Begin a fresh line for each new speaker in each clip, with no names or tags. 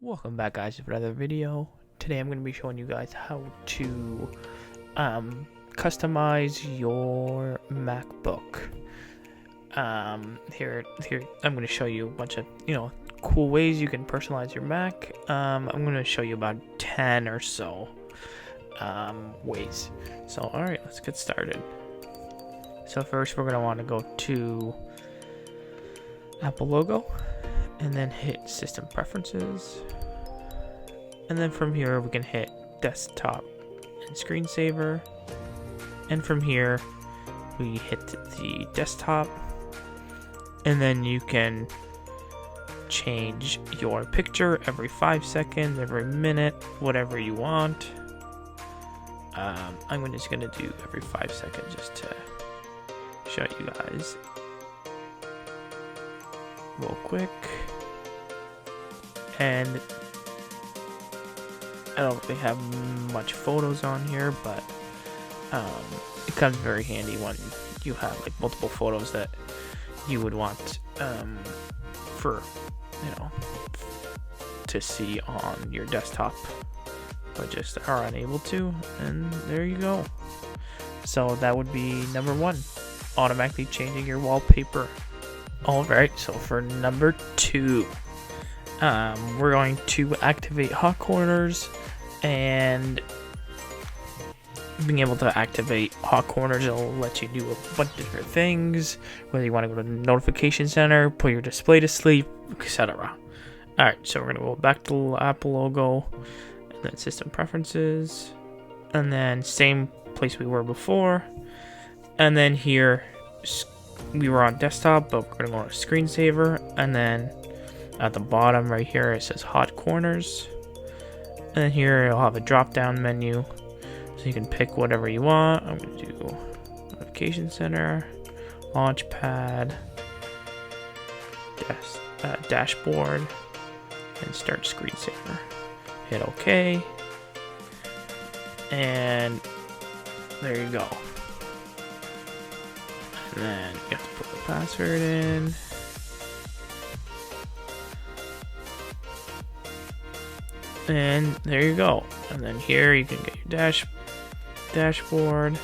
Welcome back, guys, to another video. Today I'm going to be showing you guys how to customize your MacBook. Here I'm going to show you a bunch of cool ways you can personalize your Mac. I'm going to show you about 10 or so ways. So all right, let's get started. So first we're going to want to go to Apple logo, and then hit System Preferences, and then from here we can hit Desktop and Screensaver, and from here we hit the desktop, and then you can change your picture every 5 seconds, every minute, whatever you want. I'm just gonna do every 5 seconds just to show you guys real quick. And I don't really have much photos on here, but it comes very handy when you have like multiple photos that you would want for to see on your desktop, but just are unable to. And there you go. So that would be number one, automatically changing your wallpaper. Alright, so for number two, we're going to activate hot corners. And being able to activate hot corners, it'll let you do a bunch of different things, whether you want to go to the notification center, put your display to sleep, etc. Alright, so we're going to go back to the Apple logo, and then System Preferences, and then same place we were before, and then here we were on desktop, but we're going to go to Screensaver, and then at the bottom right here it says hot corners, and then here you'll have a drop down menu, so you can pick whatever you want. I'm going to do notification center, launchpad, dashboard, and start screensaver. Hit OK, and there you go. And then you have to put the password in. And there you go. And then here you can get your dashboard,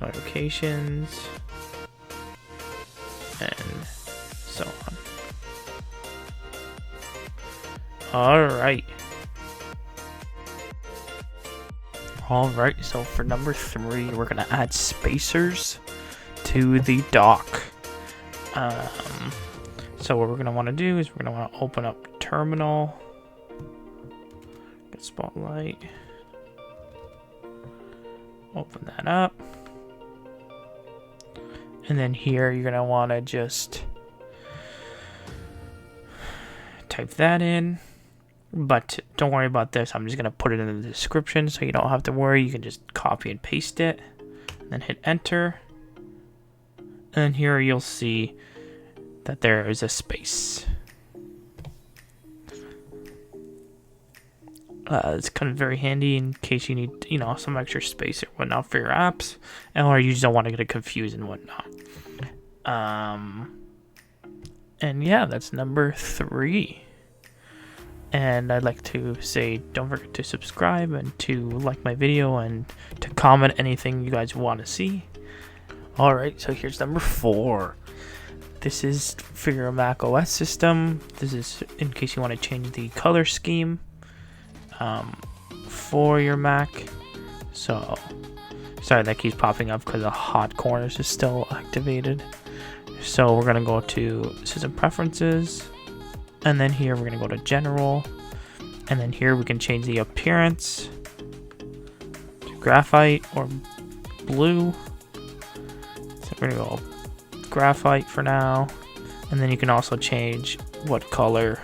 notifications, and so on. Alright, so for number three, we're gonna add spacers to the dock. So what we're gonna want to do is we're gonna want to open up Terminal, get Spotlight, open that up, and then here you're gonna want to just type that in. But don't worry about this. I'm just going to put it in the description so you don't have to worry. You can just copy and paste it. And then hit enter. And here you'll see that there is a space. It's kind of very handy in case you need, some extra space or whatnot for your apps. Or you just don't want to get confused and whatnot. And yeah, that's number three. And I'd like to say, don't forget to subscribe and to like my video and to comment anything you guys want to see. Alright, so here's number four. This is for your Mac OS system. This is in case you want to change the color scheme for your Mac. So, sorry that keeps popping up because the hot corners is still activated. So we're going to go to System Preferences. And then here we're going to go to General, and then here we can change the appearance to graphite or blue. So we're going to go graphite for now, and then you can also change what color,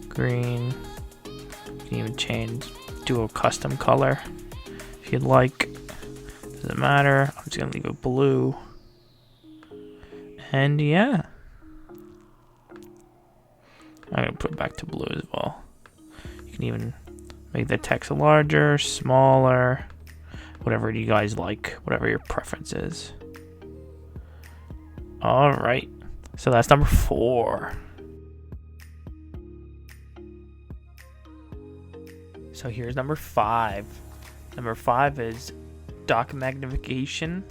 green. You can even do a custom color if you'd like. Doesn't matter. I'm just going to leave it blue. And yeah. I'm going to put it back to blue as well. You can even make the text larger, smaller, whatever you guys like, whatever your preference is. Alright, so that's number four. So here's number 5. Number 5 is dock magnification.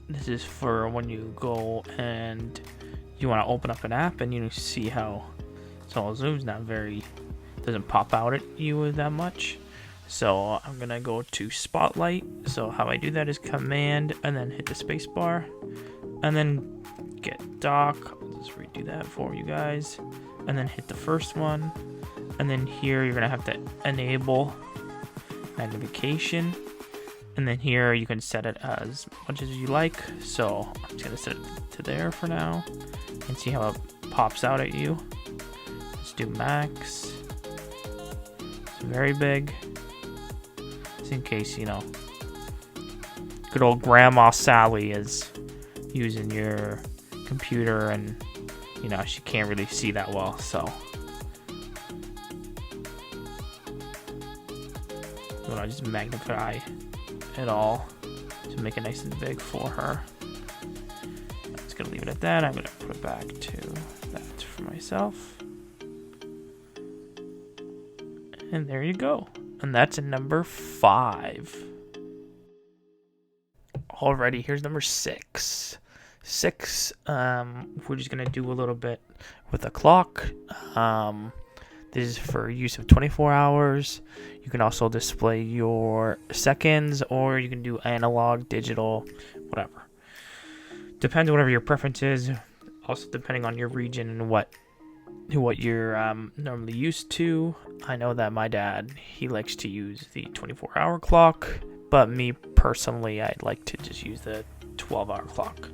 This is for when you go and you want to open up an app and you see how zoom's not very, doesn't pop out at you that much. So I'm gonna go to spotlight. So how I do that is command and then hit the space bar and then get dock. I'll just redo that for you guys, and then hit the first one, and then here you're gonna have to enable magnification, and then here you can set it as much as you like. So I'm just gonna set it to there for now and see how it pops out at you. Let's do max. It's very big, just in case, you know, good old Grandma Sally is using your computer and, you know, she can't really see that well, so I'm gonna just magnify it all to make it nice and big for her. I'm just gonna leave it at that. I'm gonna put it back to that for myself, and there you go. And that's number 5. Alrighty, here's number 6. 6, we're just gonna do a little bit with the clock. This is for use of 24 hours. You can also display your seconds, or you can do analog, digital, whatever. Depends on whatever your preference is. Also depending on your region and what you're normally used to. I know that my dad, he likes to use the 24-hour clock, but me personally, I'd like to just use the 12-hour clock.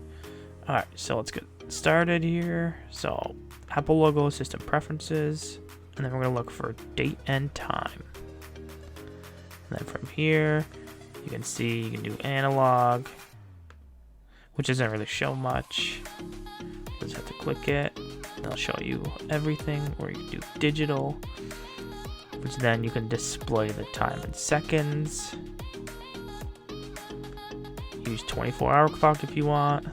Alright, so let's get started here. So, Apple logo, system preferences, and then we're going to look for date and time. And then from here, you can see you can do analog, which doesn't really show much. Just have to click it, and it'll show you everything. Or you can do digital, which then you can display the time in seconds. Use 24-hour clock if you want.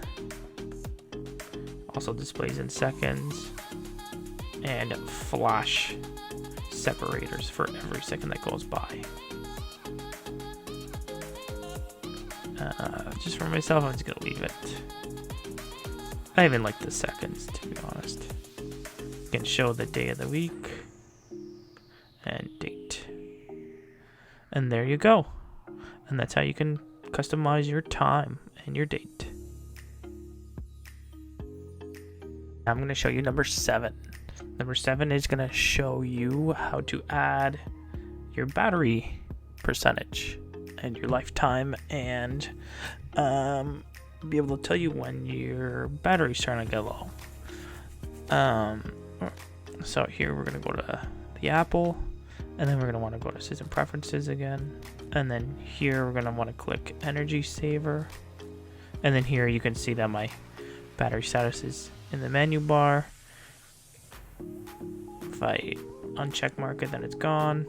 Also displays in seconds, and flash separators for every second that goes by. Just for myself, I'm just gonna leave it. I even like the seconds, to be honest. You can show the day of the week and date, and there you go. And that's how you can customize your time and your date. I'm going to show you number 7. Number 7 is going to show you how to add your battery percentage and your lifetime, and be able to tell you when your battery's starting to get low. So here we're going to go to the Apple, and then we're going to want to go to system preferences again, and then here we're going to want to click energy saver, and then here you can see that my battery status is in the menu bar. If I uncheck mark it, then it's gone,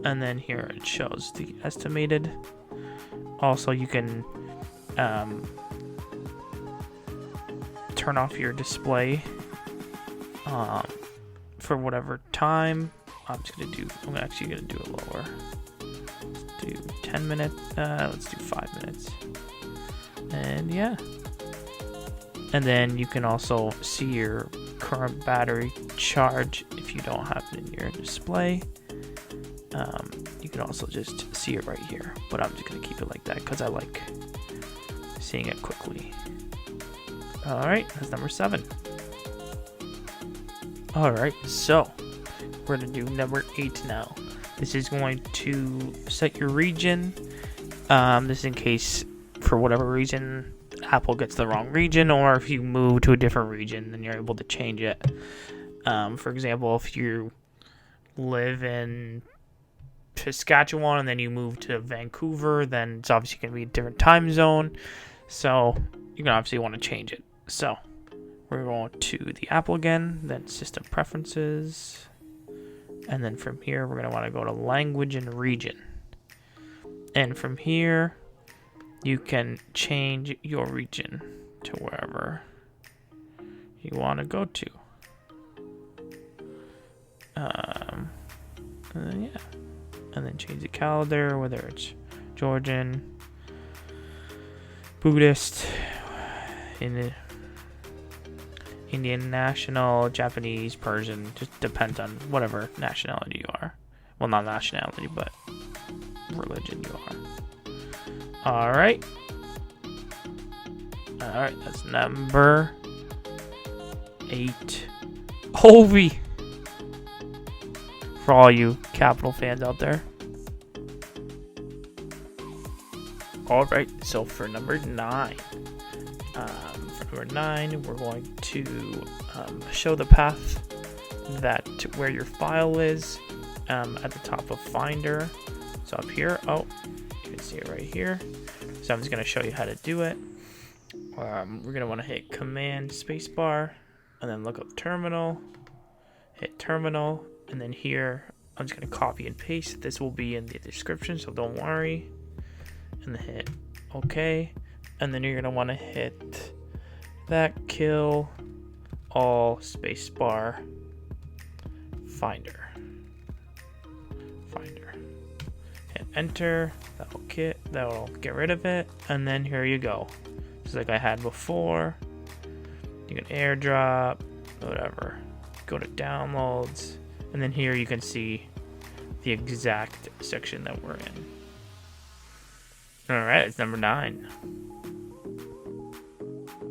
and then here it shows the estimated. Also, you can turn off your display for whatever time. I'm actually gonna do it lower. Let's do 10 minutes. Let's do 5 minutes. And yeah. And then you can also see your current battery charge if you don't have it in your display. You can also just see it right here, but I'm just gonna keep it like that because I like seeing it quickly. Alright, that's number 7. Alright, so we're gonna do number 8 now. This is going to set your region. This is in case, for whatever reason, Apple gets the wrong region, or if you move to a different region, then you're able to change it. For example, if you live in Saskatchewan and then you move to Vancouver, then it's obviously going to be a different time zone. So you're going to obviously want to change it. So we're going to the Apple again, then system preferences. And then from here, we're going to want to go to language and region. And from here, you can change your region to wherever you want to go to. Yeah. And then change the calendar, whether it's Georgian, Buddhist, Indian national, Japanese, Persian. Just depends on whatever nationality you are. Well, not nationality, but religion you are. Alright. Alright, that's number 8. Ovi! For all you Capital fans out there. Alright, so for number 9. We're going to show the path where your file is at the top of Finder. So up here, you can see it right here. So I'm just going to show you how to do it. We're going to want to hit Command Spacebar and then look up Terminal, hit Terminal, and then here I'm just going to copy and paste. This will be in the description, so don't worry. And then hit OK, and then you're going to want to hit that kill all spacebar Finder. Hit enter. That'll get rid of it, and then here you go. Just like I had before. You can airdrop, whatever. Go to downloads, and then here you can see the exact section that we're in. All right, it's number 9.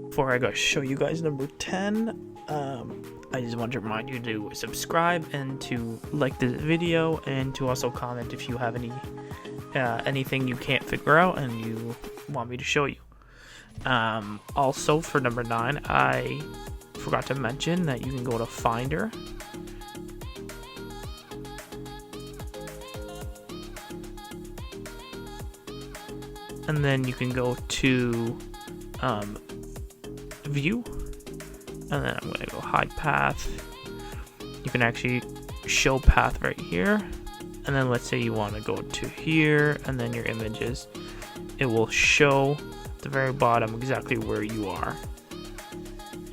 Before I go show you guys number 10, I just want to remind you to subscribe and to like this video, and to also comment if you have anything you can't figure out and you want me to show you. Also for number 9, I forgot to mention that you can go to Finder. And then you can go to View, and then I'm going to go Hide Path. You can actually show path right here, and then let's say you want to go to here, and then your images. It will show at the very bottom exactly where you are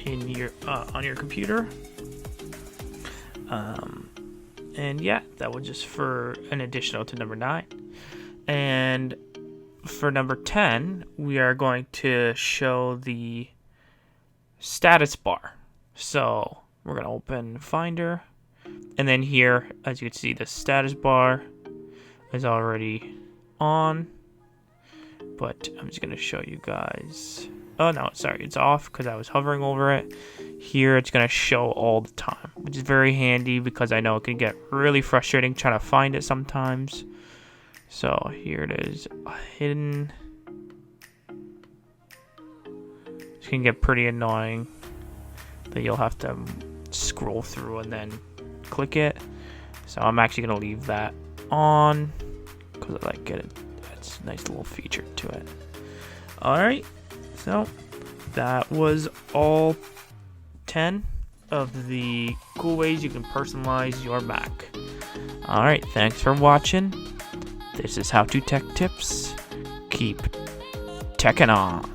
in your on your computer. And yeah, that was just for an additional to number 9. And for number 10, we are going to show the status bar. So we're going to open Finder, and then here, as you can see, the status bar is already on, but I'm just going to show you guys. Oh no, sorry, it's off because I was hovering over it. Here it's going to show all the time, which is very handy because I know it can get really frustrating trying to find it sometimes. So here it is, hidden. It can get pretty annoying that you'll have to scroll through and then click it. So I'm actually going to leave that on because I like it. That's a nice little feature to it. Alright, so that was all 10 of the cool ways you can personalize your Mac. Alright, thanks for watching. This is How to Tech Tips. Keep teching on.